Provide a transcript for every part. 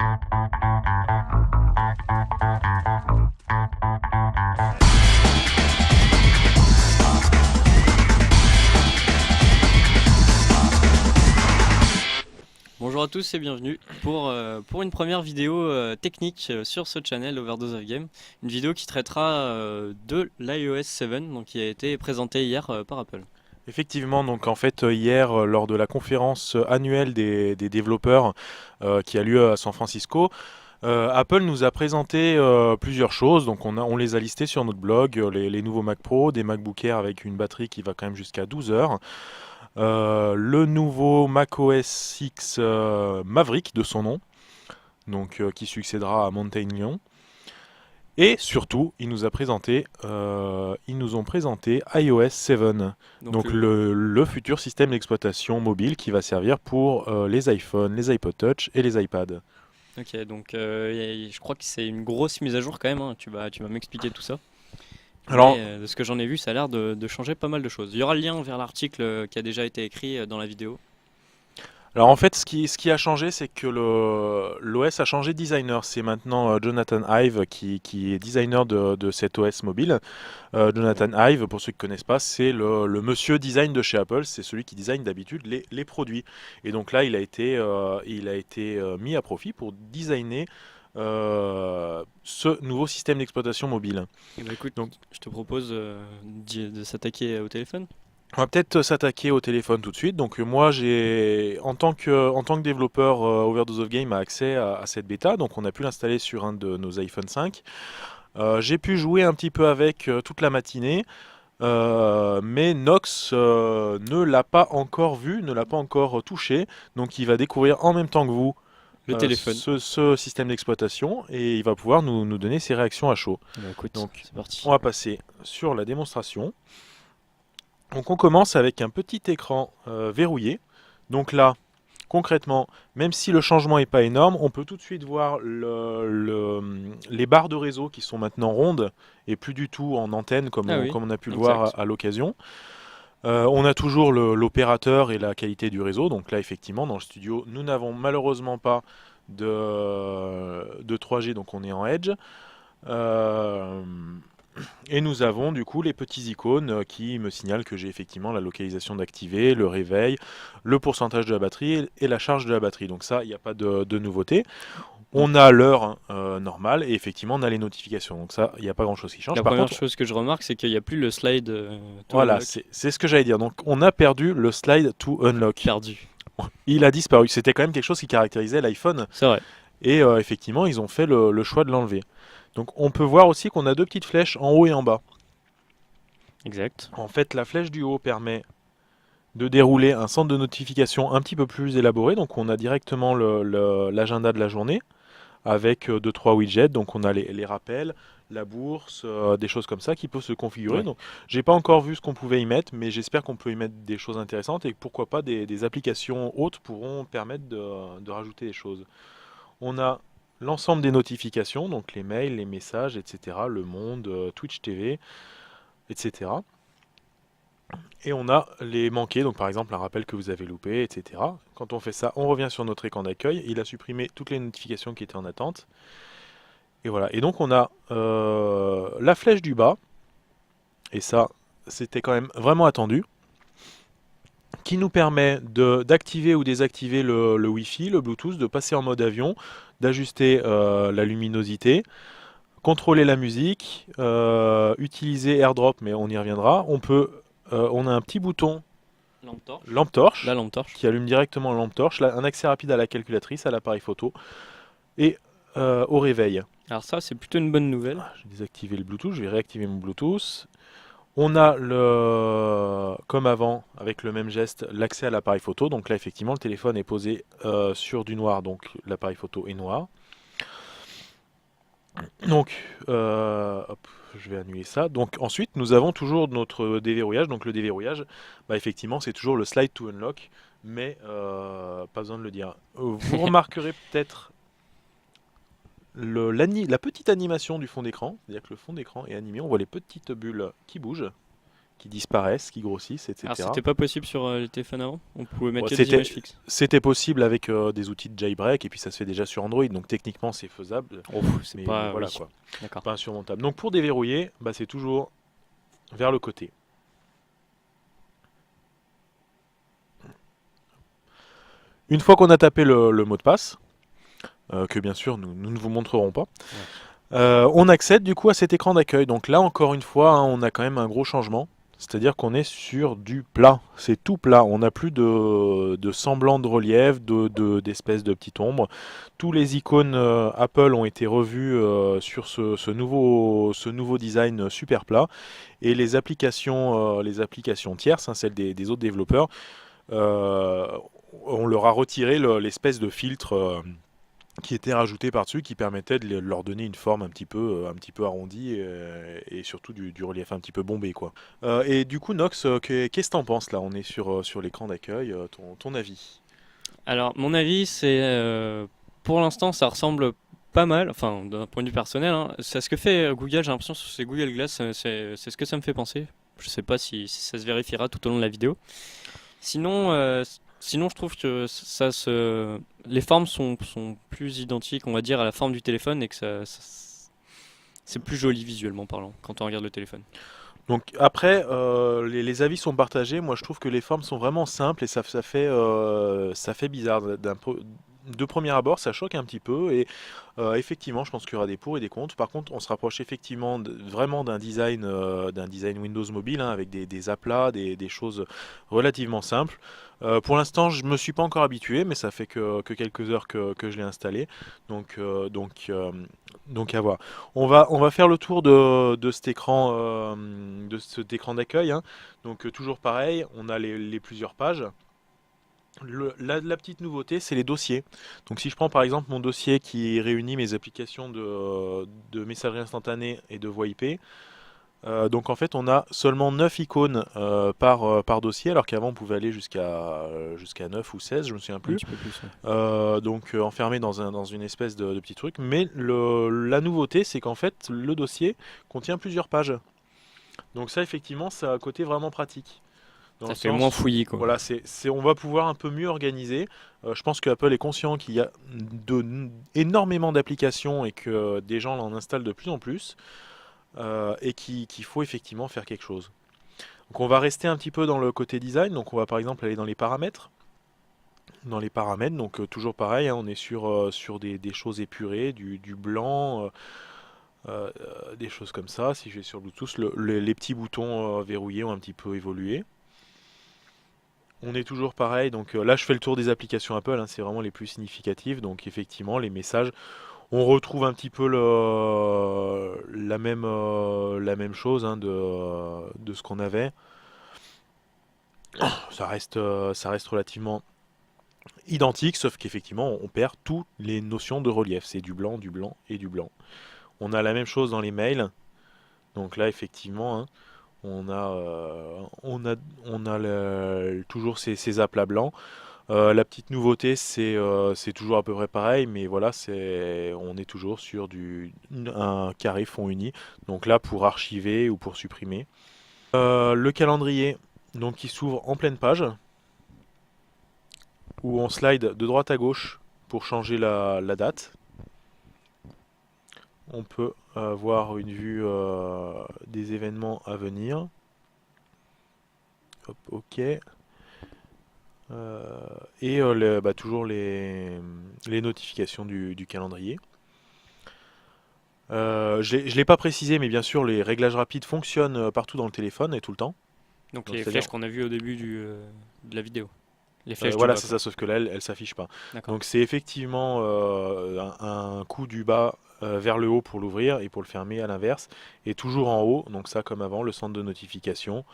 Bonjour à tous et bienvenue pour une première vidéo technique sur ce channel Overdose of Game. Une vidéo qui traitera de l'iOS 7, donc qui a été présentée hier par Apple. Effectivement, donc en fait hier lors de la conférence annuelle des développeurs qui a lieu à San Francisco, Apple nous a présenté plusieurs choses. Donc on les a listées sur notre blog, les nouveaux Mac Pro, des MacBook Air avec une batterie qui va quand même jusqu'à 12 heures, le nouveau macOS X Maverick de son nom, donc qui succédera à Mountain Lion. Et surtout, ils nous ont présenté iOS 7, donc le futur système d'exploitation mobile qui va servir pour les iPhones, les iPod Touch et les iPads. Ok, donc je crois que c'est une grosse mise à jour quand même, hein. Tu vas m'expliquer tout ça. Alors, Mais, de ce que j'en ai vu, ça a l'air de changer pas mal de choses. Il y aura le lien vers l'article qui a déjà été écrit dans la vidéo. alors en fait, ce qui a changé, c'est que l'OS a changé de designer. C'est maintenant Jonathan Ive qui est designer de cet OS mobile. Jonathan Ive, pour ceux qui ne connaissent pas, c'est le monsieur design de chez Apple. C'est celui qui design d'habitude les produits. Et donc là, il a été mis à profit pour designer ce nouveau système d'exploitation mobile. Et bah écoute, Donc, je te propose de s'attaquer au téléphone. on va peut-être s'attaquer au téléphone tout de suite. Donc moi, en tant que développeur, Overdose of Game a accès à cette bêta. Donc on a pu l'installer sur un de nos iPhone 5. J'ai pu jouer un petit peu avec toute la matinée. Mais Nox ne l'a pas encore vu, ne l'a pas encore touché. Donc il va découvrir en même temps que vous Le téléphone. ce système d'exploitation et il va pouvoir nous donner ses réactions à chaud. Bah écoute, Donc c'est parti. on va passer sur la démonstration. Donc on commence avec un petit écran verrouillé. Donc là, concrètement, même si le changement n'est pas énorme, on peut tout de suite voir les barres de réseau qui sont maintenant rondes et plus du tout en antenne comme Ah oui, comme on a pu le exact. voir à l'occasion. On a toujours l'opérateur et la qualité du réseau. Donc là, effectivement, dans le studio, nous n'avons malheureusement pas de 3G, donc on est en Edge. Euh, et nous avons du coup les petits icônes qui me signalent que j'ai effectivement la localisation d'activer, le réveil, le pourcentage de la batterie et la charge de la batterie. Donc ça, il n'y a pas de nouveauté. On a l'heure normale et effectivement on a les notifications. Donc ça, il n'y a pas grand-chose qui change. La Par première contre, chose que je remarque, c'est qu'il n'y a plus le slide to voilà, unlock. c'est ce que j'allais dire. Donc on a perdu le slide to unlock. Perdu. Il a disparu. C'était quand même quelque chose qui caractérisait l'iPhone. C'est vrai. Et effectivement, ils ont fait le choix de l'enlever. Donc on peut voir aussi qu'on a deux petites flèches en haut et en bas. Exact. En fait, la flèche du haut permet de dérouler un centre de notification un petit peu plus élaboré. Donc on a directement l'agenda de la journée avec 2-3 widgets. Donc on a les rappels, la bourse, des choses comme ça qui peuvent se configurer. Ouais. Donc j'ai pas encore vu ce qu'on pouvait y mettre, mais j'espère qu'on peut y mettre des choses intéressantes et pourquoi pas des applications hautes pourront permettre de rajouter des choses. On a l'ensemble des notifications, donc les mails, les messages, etc. Le Monde, Twitch TV, etc. Et on a les manqués, donc par exemple un rappel que vous avez loupé, etc. Quand on fait ça, on revient sur notre écran d'accueil. Il a supprimé toutes les notifications qui étaient en attente. Et voilà. Et donc on a la flèche du bas, et ça, c'était quand même vraiment attendu, qui nous permet d'activer ou désactiver le Wi-Fi, le Bluetooth, de passer en mode avion, d'ajuster la luminosité, contrôler la musique, utiliser AirDrop, mais on y reviendra. On a un petit bouton Lampe torche. lampe torche La lampe torche. qui allume directement la lampe torche, là, un accès rapide à la calculatrice, à l'appareil photo et au réveil. Alors ça, c'est plutôt une bonne nouvelle. J'ai désactivé le Bluetooth, je vais réactiver mon Bluetooth. On a comme avant, avec le même geste, l'accès à l'appareil photo. Donc là, effectivement, le téléphone est posé sur du noir, donc l'appareil photo est noir. Donc, hop, je vais annuler ça. Donc ensuite, nous avons toujours notre déverrouillage. Donc le déverrouillage, bah, effectivement, c'est toujours le slide to unlock, mais pas besoin de le dire. Vous remarquerez peut-être la petite animation du fond d'écran, c'est-à-dire que le fond d'écran est animé, on voit les petites bulles qui bougent, qui disparaissent, qui grossissent, Alors etc. c'était pas possible sur les téléphones avant? On pouvait mettre Bon, que des images fixes. c'était possible avec des outils de jailbreak, et puis ça se fait déjà sur Android, donc techniquement c'est faisable, Oh, c'est mais pas... voilà Oui, quoi, d'accord. pas insurmontable. Donc pour déverrouiller, bah, c'est toujours vers le côté. Une fois qu'on a tapé le mot de passe, que bien sûr nous ne vous montrerons pas, on accède du coup à cet écran d'accueil. Donc là encore une fois, hein, on a quand même un gros changement. C'est-à-dire qu'on est sur du plat, c'est tout plat, on n'a plus de semblant de relief, d'espèces de petites ombres. Tous les icônes Apple ont été revus sur ce nouveau design super plat. Et les applications tierces, hein, celles des autres développeurs, euh, on leur a retiré l'espèce de filtre qui était rajouté par-dessus, qui permettait de leur donner une forme un petit peu arrondie et surtout du relief un petit peu bombé, quoi. Et du coup, Nox, qu'est-ce que t'en penses là? On est sur l'écran d'accueil, ton avis? Alors, mon avis, c'est pour l'instant, ça ressemble pas mal, enfin, d'un point de vue personnel, hein. C'est ce que fait Google, j'ai l'impression, sur ces Google Glass, c'est ce que ça me fait penser. Je sais pas si ça se vérifiera tout au long de la vidéo. Sinon, sinon je trouve que les formes sont plus identiques, on va dire, à la forme du téléphone et que c'est plus joli visuellement parlant quand on regarde le téléphone. Donc après, les avis sont partagés. Moi, je trouve que les formes sont vraiment simples et ça fait bizarre. De premier abord, ça choque un petit peu et effectivement, je pense qu'il y aura des pour et des contre. Par contre, on se rapproche effectivement vraiment d'un design Windows mobile, hein, avec des aplats, des choses relativement simples. Pour l'instant, je me suis pas encore habitué, mais ça fait que quelques heures que je l'ai installé. Donc, euh, donc, euh, donc à voir. On va faire le tour de cet écran d'accueil, hein. Donc toujours pareil, on a les plusieurs pages. La petite nouveauté, c'est les dossiers. Donc si je prends par exemple mon dossier qui réunit mes applications de messagerie instantanée et de voix IP, donc en fait on a seulement 9 icônes par dossier, alors qu'avant on pouvait aller jusqu'à 9 ou 16, je me souviens Un plus. petit peu plus, ouais. Donc enfermé dans une espèce de petit truc. Mais la nouveauté, c'est qu'en fait le dossier contient plusieurs pages. Donc ça effectivement, ça a un côté vraiment pratique. Dans le Ça fait moins sens fouillis, où, quoi. voilà, on va pouvoir un peu mieux organiser. Je pense que Apple est conscient qu'il y a énormément d'applications et que des gens en installent de plus en plus, et qu'il faut effectivement faire quelque chose. Donc on va rester un petit peu dans le côté design. Donc on va par exemple aller dans les paramètres. Dans les paramètres, donc toujours pareil, hein, on est sur des choses épurées, du blanc, des choses comme ça. Si je vais sur Bluetooth, les petits boutons verrouillés ont un petit peu évolué. On est toujours pareil, donc là je fais le tour des applications Apple, hein, c'est vraiment les plus significatives. Donc effectivement, les messages, on retrouve un petit peu la même chose, hein, de ce qu'on avait. Ça reste relativement identique, sauf qu'effectivement on perd toutes les notions de relief. C'est du blanc, du blanc et du blanc. On a la même chose dans les mails, donc là effectivement, hein, on a toujours ces aplats blancs. La petite nouveauté, c'est toujours à peu près pareil, mais voilà, on est toujours sur un carré fond uni. Donc là, pour archiver ou pour supprimer. Le calendrier, donc qui s'ouvre en pleine page, où on slide de droite à gauche pour changer la date. On peut voir une vue des événements à venir. Hop, ok. Et toujours les notifications du calendrier. Je ne l'ai pas précisé, mais bien sûr, les réglages rapides fonctionnent partout dans le téléphone et tout le temps. Donc Donc, les c'est-à-dire, flèches qu'on a vues au début de la vidéo. Les flèches du voilà, bas, c'est quoi. ça, sauf que là, elle s'affiche pas. D'accord. Donc, c'est effectivement un coup du bas vers le haut pour l'ouvrir et pour le fermer à l'inverse. Et toujours en haut, donc ça, comme avant, le centre de notification,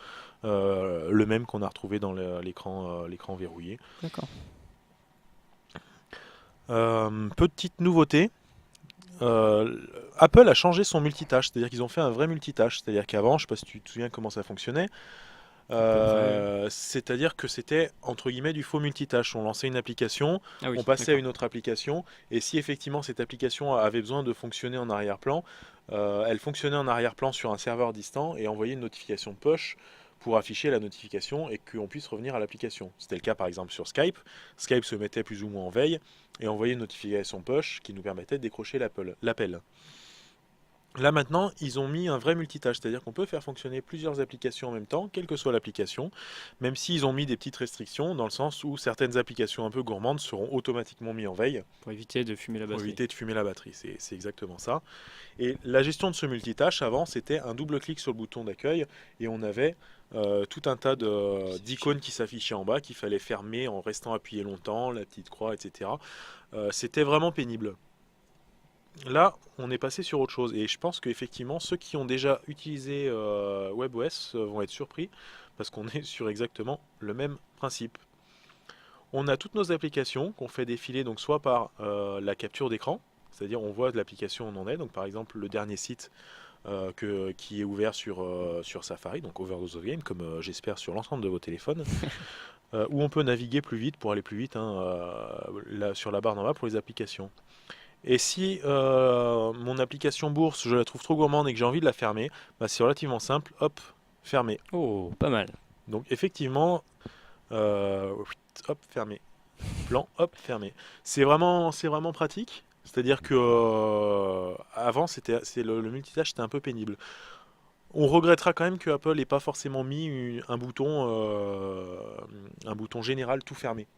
le même qu'on a retrouvé dans l'écran verrouillé. D'accord. Petite nouveauté, Apple a changé son multitâche, c'est-à-dire qu'ils ont fait un vrai multitâche. C'est-à-dire qu'avant, je ne sais pas si tu te souviens comment ça fonctionnait, À peu près. c'est-à-dire que c'était entre guillemets du faux multitâche. On lançait une application, Ah on oui, passait à d'accord. une autre application, et si effectivement cette application avait besoin de fonctionner en arrière-plan, elle fonctionnait en arrière-plan sur un serveur distant et envoyait une notification push pour afficher la notification et qu'on puisse revenir à l'application. C'était le cas par exemple sur Skype. Skype se mettait plus ou moins en veille et envoyait une notification push qui nous permettait de décrocher l'appel. Là maintenant, ils ont mis un vrai multitâche, c'est-à-dire qu'on peut faire fonctionner plusieurs applications en même temps, quelle que soit l'application, même s'ils ont mis des petites restrictions, dans le sens où certaines applications un peu gourmandes seront automatiquement mises en veille Pour éviter de fumer la pour batterie. éviter de fumer la batterie. C'est exactement ça. Et la gestion de ce multitâche, avant, c'était un double clic sur le bouton d'accueil, et on avait tout un tas d'icônes qui s'affichaient en bas, qu'il fallait fermer en restant appuyé longtemps, la petite croix, etc. C'était vraiment pénible. Là, on est passé sur autre chose et je pense qu'effectivement, ceux qui ont déjà utilisé WebOS vont être surpris parce qu'on est sur exactement le même principe. On a toutes nos applications qu'on fait défiler donc soit par la capture d'écran, c'est-à-dire on voit de l'application où on en est, donc par exemple le dernier site qui est ouvert sur Safari, donc Overdose of Game, comme j'espère sur l'ensemble de vos téléphones, où on peut naviguer plus vite pour aller plus vite sur la barre d'en bas pour les applications. Et si mon application bourse, je la trouve trop gourmande et que j'ai envie de la fermer, bah, c'est relativement simple, hop, fermé. Oh, pas mal. Donc effectivement, euh, hop, fermé. Plan, hop, fermé. C'est vraiment pratique. C'est-à-dire que avant, le multitâche, c'était un peu pénible. On regrettera quand même que Apple n'ait pas forcément mis un bouton général tout fermé.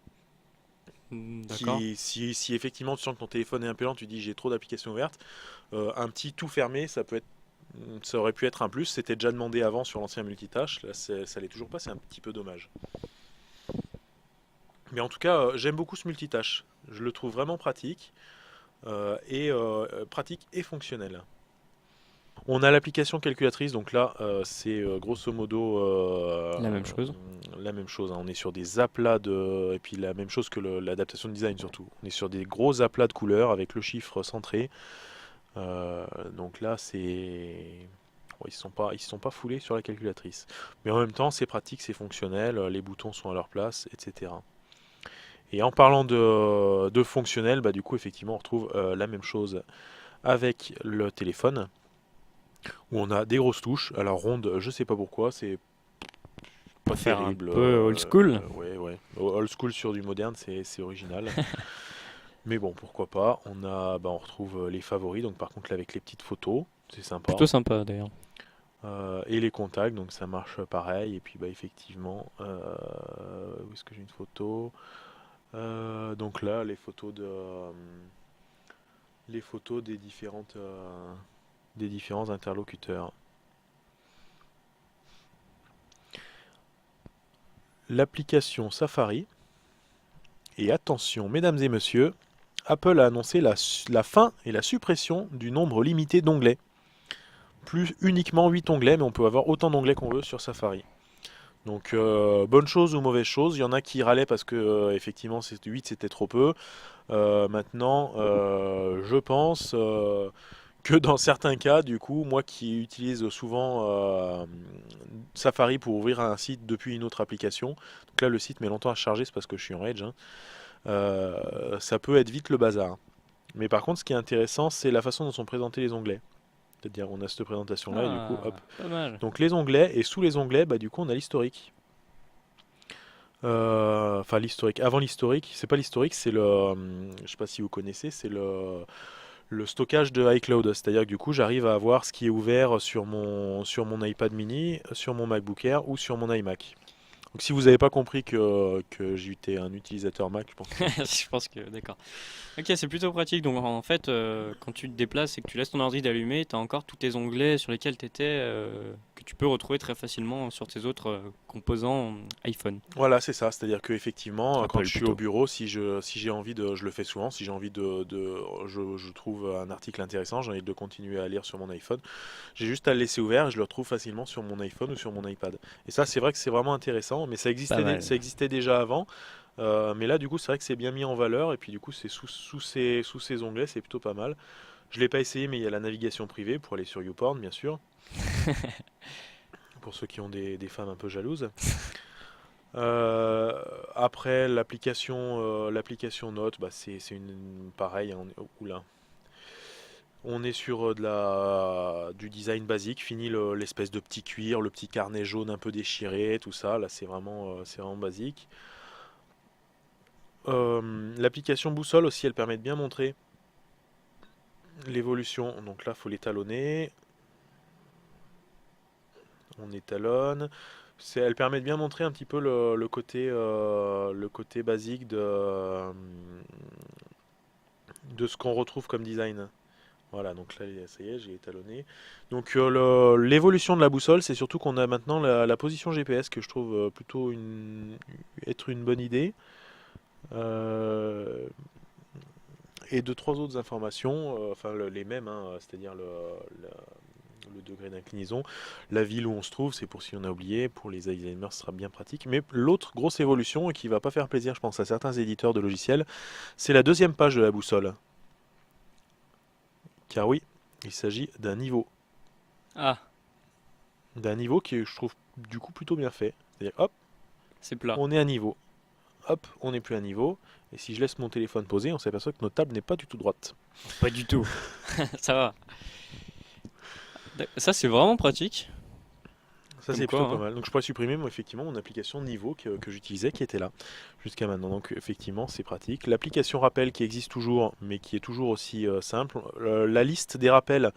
D'accord. Si effectivement tu sens que ton téléphone est un peu lent, tu dis j'ai trop d'applications ouvertes, un petit tout fermé, ça aurait pu être un plus. C'était déjà demandé avant sur l'ancien multitâche, là ça l'est toujours pas, c'est un petit peu dommage. Mais en tout cas, j'aime beaucoup ce multitâche. Je le trouve vraiment pratique pratique et fonctionnel. On a l'application calculatrice, donc là c'est grosso modo La même chose. la même chose, hein. On est sur des aplats et puis la même chose que l'adaptation de design surtout. On est sur des gros aplats de couleurs avec le chiffre centré. Donc là c'est... Bon, ils se sont pas foulés sur la calculatrice. Mais en même temps c'est pratique, c'est fonctionnel, les boutons sont à leur place, etc. Et en parlant de fonctionnel, bah, du coup effectivement on retrouve la même chose avec le téléphone où on a des grosses touches. Alors ronde, je sais pas pourquoi, c'est pas Pour faire un terrible. peu old school. Ouais, ouais. Old school sur du moderne, c'est original. Mais bon, pourquoi pas. On retrouve les favoris, donc par contre là avec les petites photos, c'est sympa. Plutôt sympa d'ailleurs. Et les contacts, donc ça marche pareil. Et puis bah effectivement, où est-ce que j'ai une photo? Donc là, les photos des différents interlocuteurs. L'application Safari. Et attention, mesdames et messieurs, Apple a annoncé la fin et la suppression du nombre limité d'onglets. Plus uniquement 8 onglets, mais on peut avoir autant d'onglets qu'on veut sur Safari. Donc, bonne chose ou mauvaise chose. Il y en a qui râlaient parce que, effectivement, 8 c'était trop peu. Maintenant, je pense que dans certains cas, du coup, moi qui utilise souvent Safari pour ouvrir un site depuis une autre application, donc là le site met longtemps à charger, c'est parce que je suis en Edge, hein, ça peut être vite le bazar. Mais par contre, ce qui est intéressant, c'est la façon dont sont présentés les onglets. C'est-à-dire, on a cette présentation-là, et du coup, hop. Ah, pas mal. Donc les onglets, et sous les onglets, bah, du coup, on a l'historique. Enfin, l'historique. Avant l'historique, c'est pas l'historique, c'est je sais pas si vous connaissez, c'est le stockage de iCloud. C'est-à-dire que du coup, j'arrive à voir ce qui est ouvert sur mon iPad mini, sur mon MacBook Air ou sur mon iMac. Donc si vous n'avez pas compris que j'étais un utilisateur Mac, je pense que... Je pense que d'accord. Ok, c'est plutôt pratique. Donc en fait, quand tu te déplaces et que tu laisses ton ordi d'allumer, tu as encore tous tes onglets sur lesquels tu étais, que tu peux retrouver très facilement sur tes autres composants iPhone. Voilà, c'est ça. C'est-à-dire que effectivement, quand Apple je suis au plutôt. bureau, si j'ai envie je le fais souvent, si j'ai envie je trouve un article intéressant, j'ai envie de continuer à lire sur mon iPhone, j'ai juste à le laisser ouvert et je le retrouve facilement sur mon iPhone ou sur mon iPad. Et ça, c'est vrai que c'est vraiment intéressant, mais Pas ça mal. existait déjà avant. Mais là, du coup, c'est vrai que c'est bien mis en valeur et puis du coup, c'est sous ces onglets, c'est plutôt pas mal. Je l'ai pas essayé, mais il y a la navigation privée pour aller sur YouPorn, bien sûr, pour ceux qui ont des femmes un peu jalouses. Après l'application Note, bah, c'est pareil, hein, oula. On est sur du design basique, fini l'espèce de petit cuir, le petit carnet jaune un peu déchiré, tout ça. Là, c'est vraiment basique. L'application boussole aussi, elle permet de bien montrer l'évolution. Donc là, il faut l'étalonner. On étalonne. Elle permet de bien montrer un petit peu le côté basique de ce qu'on retrouve comme design. Voilà, donc là, ça y est, j'ai étalonné. Donc l'évolution de la boussole, c'est surtout qu'on a maintenant la position GPS que je trouve plutôt être une bonne idée. Euh, et deux, trois autres informations, enfin les mêmes, hein, c'est-à-dire le degré d'inclinaison, la ville où on se trouve, c'est pour si on a oublié, pour les Alzheimer, ce sera bien pratique. Mais l'autre grosse évolution, et qui va pas faire plaisir, je pense, à certains éditeurs de logiciels, c'est la deuxième page de la boussole. Car oui, il s'agit d'un niveau. Ah, D'un niveau qui est, je trouve, du coup, plutôt bien fait. C'est-à-dire, hop, c'est plat. on est à niveau. Hop, on n'est plus à niveau. Et si je laisse mon téléphone posé, on s'aperçoit que notre table n'est pas du tout droite. Pas du tout. Ça va. Ça, c'est vraiment pratique. Ça, Comme c'est quoi, plutôt pas hein. mal. Donc, je pourrais supprimer, moi, effectivement, mon application niveau que j'utilisais, qui était là jusqu'à maintenant. Donc, effectivement, c'est pratique. L'application rappel qui existe toujours, mais qui est toujours aussi simple. La liste des rappels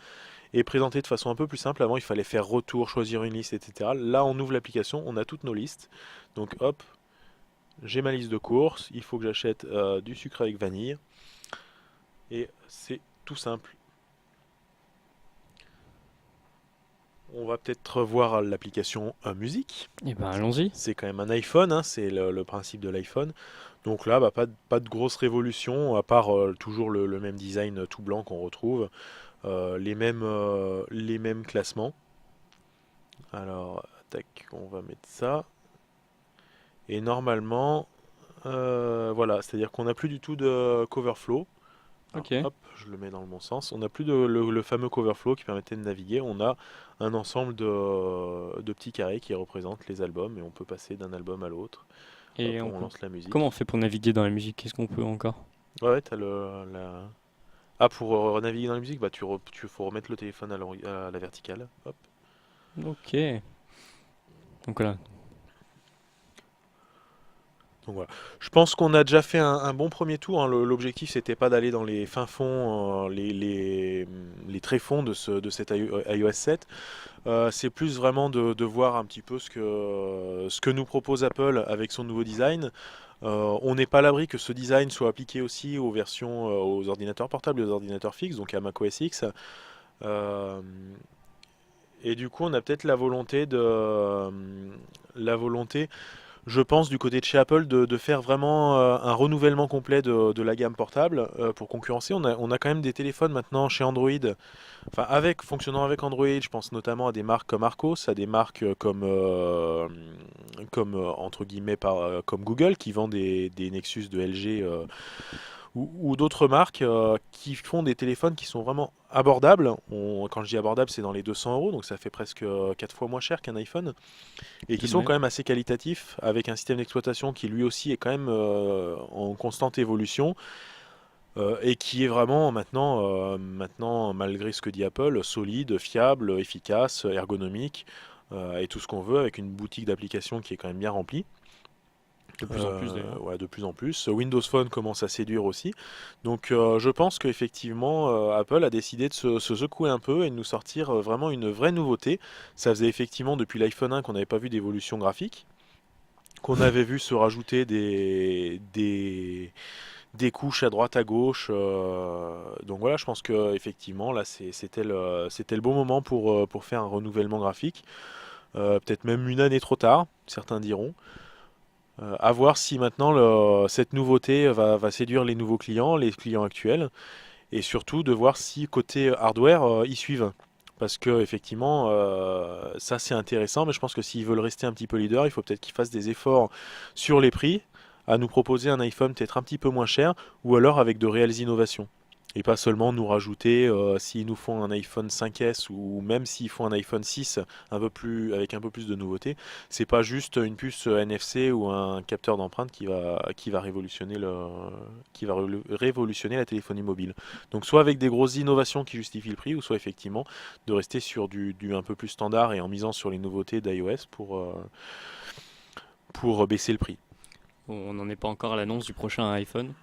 est présentée de façon un peu plus simple. Avant, il fallait faire retour, choisir une liste, etc. Là, on ouvre l'application, on a toutes nos listes. Donc, hop, j'ai ma liste de courses. Il faut que j'achète du sucre avec vanille. Et c'est tout simple. On va peut-être voir l'application musique. Eh ben, allons-y. C'est quand même un iPhone, hein, c'est le principe de l'iPhone. Donc là, bah, pas de grosse révolution, à part toujours le même design tout blanc qu'on retrouve, les mêmes classements. Alors, tac, on va mettre ça. Et normalement, voilà, c'est-à-dire qu'on n'a plus du tout de cover flow. Alors, Ok. hop, je le mets dans le bon sens. On n'a plus le fameux cover flow qui permettait de naviguer. On a un ensemble de petits carrés qui représentent les albums et on peut passer d'un album à l'autre. Et Hop, on lance la comment on musique. fait pour naviguer dans la musique? Qu'est-ce qu'on peut encore? Ouais, ouais, t'as Ah, pour naviguer dans la musique, bah faut remettre le téléphone à la verticale. Hop. Ok. Donc voilà. Donc voilà. Je pense qu'on a déjà fait un bon premier tour, hein. L'objectif, c'était pas d'aller dans les fins fonds, les tréfonds de cet iOS 7. C'est plus vraiment de voir un petit peu ce que nous propose Apple avec son nouveau design. On n'est pas à l'abri que ce design soit appliqué aussi aux versions, aux ordinateurs portables et aux ordinateurs fixes, donc à macOS X. Euh, et du coup, on a peut-être la volonté, je pense, du côté de chez Apple, de faire vraiment un renouvellement complet de la gamme portable pour concurrencer. On a quand même des téléphones maintenant chez Android, enfin fonctionnant avec Android. Je pense notamment à des marques comme Arcos, à des marques entre guillemets comme Google qui vend des Nexus de LG ou d'autres marques qui font des téléphones qui sont vraiment abordables. Quand je dis abordable, c'est dans les 200 euros, donc ça fait presque 4 fois moins cher qu'un iPhone, et Tout qui de sont même. quand même assez qualitatifs, avec un système d'exploitation qui lui aussi est quand même en constante évolution, et qui est vraiment maintenant, malgré ce que dit Apple, solide, fiable, efficace, ergonomique, et tout ce qu'on veut, avec une boutique d'applications qui est quand même bien remplie. De plus en plus d'ailleurs. Ouais, de plus en plus. Windows Phone commence à séduire aussi. Donc je pense qu'effectivement Apple a décidé de se secouer un peu et de nous sortir vraiment une vraie nouveauté. Ça faisait effectivement depuis l'iPhone 1 qu'on n'avait pas vu d'évolution graphique, qu'on avait vu se rajouter des couches à droite à gauche. Donc voilà, je pense que effectivement là c'était le bon moment pour faire un renouvellement graphique. Peut-être même une année trop tard, certains diront. À voir si maintenant cette nouveauté va séduire les clients actuels, et surtout de voir si côté hardware ils suivent. Parce que effectivement, ça c'est intéressant, mais je pense que s'ils veulent rester un petit peu leader, il faut peut-être qu'ils fassent des efforts sur les prix, à nous proposer un iPhone peut-être un petit peu moins cher, ou alors avec de réelles innovations. Et pas seulement nous rajouter, s'ils nous font un iPhone 5S ou même s'ils font un iPhone 6 avec un peu plus de nouveautés, c'est pas juste une puce NFC ou un capteur d'empreinte qui va révolutionner la téléphonie mobile. Donc soit avec des grosses innovations qui justifient le prix, ou soit effectivement de rester sur du un peu plus standard et en misant sur les nouveautés d'iOS pour baisser le prix. Bon, on n'en est pas encore à l'annonce du prochain iPhone.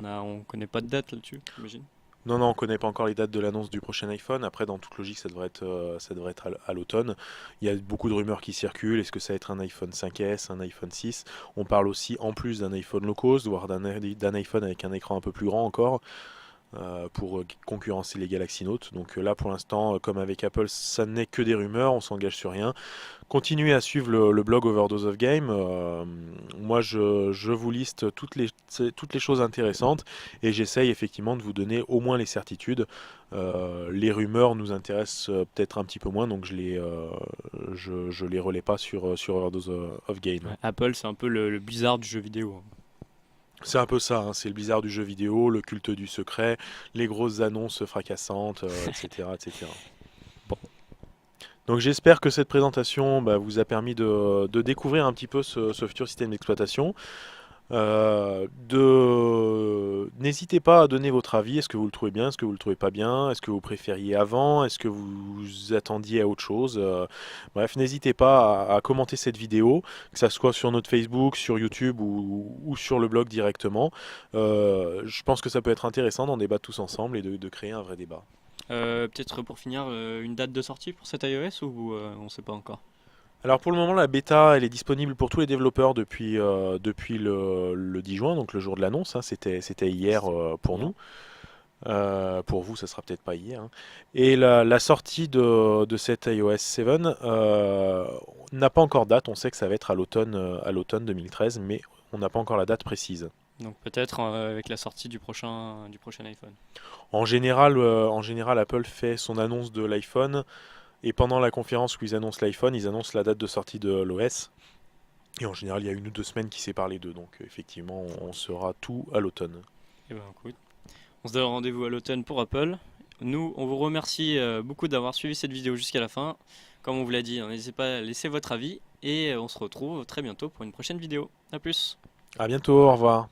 On connaît pas de date là-dessus, j'imagine. Non, non, on ne connaît pas encore les dates de l'annonce du prochain iPhone. Après, dans toute logique, ça devrait être à l'automne. Il y a beaucoup de rumeurs qui circulent. Est-ce que ça va être un iPhone 5S, un iPhone 6? On parle aussi, en plus d'un iPhone low cost, voire d'un iPhone avec un écran un peu plus grand encore, pour concurrencer les Galaxy Note. Donc là, pour l'instant, comme avec Apple, ça n'est que des rumeurs, on s'engage sur rien. Continuez à suivre le blog Overdose of Game. Moi, je vous liste toutes les choses intéressantes et j'essaye effectivement de vous donner au moins les certitudes. Les rumeurs nous intéressent peut-être un petit peu moins, donc je les relais pas sur Overdose of Game. Ouais, Apple, c'est un peu le Blizzard du jeu vidéo. C'est un peu ça, hein, c'est le bizarre du jeu vidéo, le culte du secret, les grosses annonces fracassantes, etc., etc. Bon, Donc j'espère que cette présentation vous a permis de découvrir un petit peu ce futur système d'exploitation. N'hésitez pas à donner votre avis. Est-ce que vous le trouvez bien? Est-ce que vous le trouvez pas bien? Est-ce que vous préfériez avant? Est-ce que vous attendiez à autre chose? Bref, n'hésitez pas à commenter cette vidéo, que ça soit sur notre Facebook, sur YouTube ou sur le blog directement. Je pense que ça peut être intéressant d'en débattre tous ensemble et de créer un vrai débat. peut-être pour finir, une date de sortie pour cet iOS ou on sait pas encore? Alors pour le moment, la bêta, elle est disponible pour tous les développeurs depuis le 10 juin, donc le jour de l'annonce, hein. C'était hier pour Bien. nous. Pour vous, ça sera peut-être pas hier, hein. Et la sortie de cet iOS 7 n'a pas encore date. On sait que ça va être à l'automne 2013, mais on n'a pas encore la date précise. Donc peut-être avec la sortie du prochain iPhone. En général, Apple fait son annonce de l'iPhone et pendant la conférence où ils annoncent l'iPhone, ils annoncent la date de sortie de l'OS. Et en général, il y a 1 ou 2 semaines qui séparent les deux. Donc effectivement, on saura tout à l'automne. Et ben écoute, on se donne rendez-vous à l'automne pour Apple. Nous, on vous remercie beaucoup d'avoir suivi cette vidéo jusqu'à la fin. Comme on vous l'a dit, hein, n'hésitez pas à laisser votre avis et on se retrouve très bientôt pour une prochaine vidéo. A plus! À bientôt, au revoir.